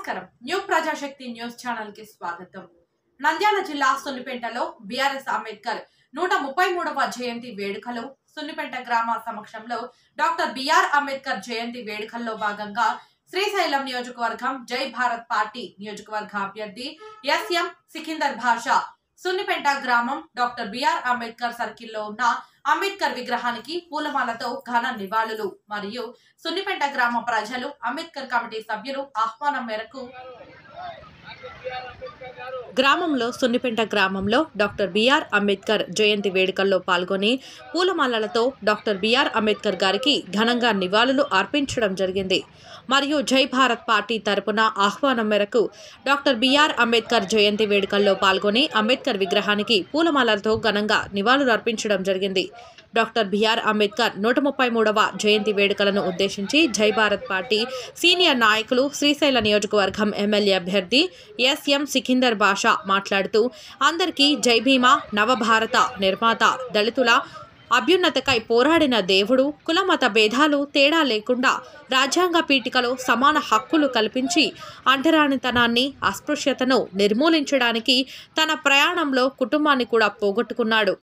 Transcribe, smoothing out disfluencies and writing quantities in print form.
నమస్కారం new Prajasakti news channel కి స్వాగతం। నంద్యాల జిల్లా సున్నిపెంటలో బీఆర్ఎస్ అంబేద్కర్ 133వ జయంతి వేడుకలు సున్నిపెంట గ్రామ సమక్షంలో డాక్టర్ బిఆర్ అంబేద్కర్ జయంతి వేడుకల్లో భాగంగా శ్రీశైలం నియోజకవర్గం జై భారత్ పార్టీ నియోజకవర్గ అభ్యర్థి ఎస్ఎం సికిందర్ భాషా సున్నిపెంట గ్రామం డాక్టర్ బిఆర్ అంబేద్కర్ సర్కిల్లో ఉన్న అంబేద్కర్ విగ్రహానికి పూలమాలతో ఘన నివాళులు మరియు సున్నిపెంట గ్రామ ప్రజలు అంబేద్కర్ కమిటీ సభ్యులు ఆహ్వానం మేరకు గ్రామంలో సున్నిపెంట గ్రామంలో డాక్టర్ బిఆర్ అంబేద్కర్ జయంతి వేడుకల్లో పాల్గొని పూలమాలలతో డాక్టర్ బిఆర్ అంబేద్కర్ గారికి ఘనంగా నివాళులు అర్పించడం జరిగింది మరియు జై భారత్ పార్టీ తరపున ఆహ్వానం మేరకు డాక్టర్ బిఆర్ అంబేద్కర్ జయంతి వేడుకల్లో పాల్గొని అంబేద్కర్ విగ్రహానికి పూలమాలలతో ఘనంగా నివాళులు అర్పించడం జరిగింది। డాక్టర్ బిఆర్ అంబేద్కర్ 133వ జయంతి వేడుకలను ఉద్దేశించి జై భారత్ పార్టీ సీనియర్ నాయకులు శ్రీశైల నియోజకవర్గం ఎమ్మెల్యే అభ్యర్థి ఎస్ఎం సికిందర్ భాషా మాట్లాడుతూ అందరికీ జై భీమా నవభారత నిర్మాత దళితుల అభ్యున్నతకై పోరాడిన దేవుడు కులమత భేదాలు తేడా లేకుండా రాజ్యాంగ పీఠికలో సమాన హక్కులు కల్పించి అంటరానితనాన్ని అస్పృశ్యతను నిర్మూలించడానికి తన ప్రయాణంలో కుటుంబాన్ని కూడా పోగొట్టుకున్నాడు।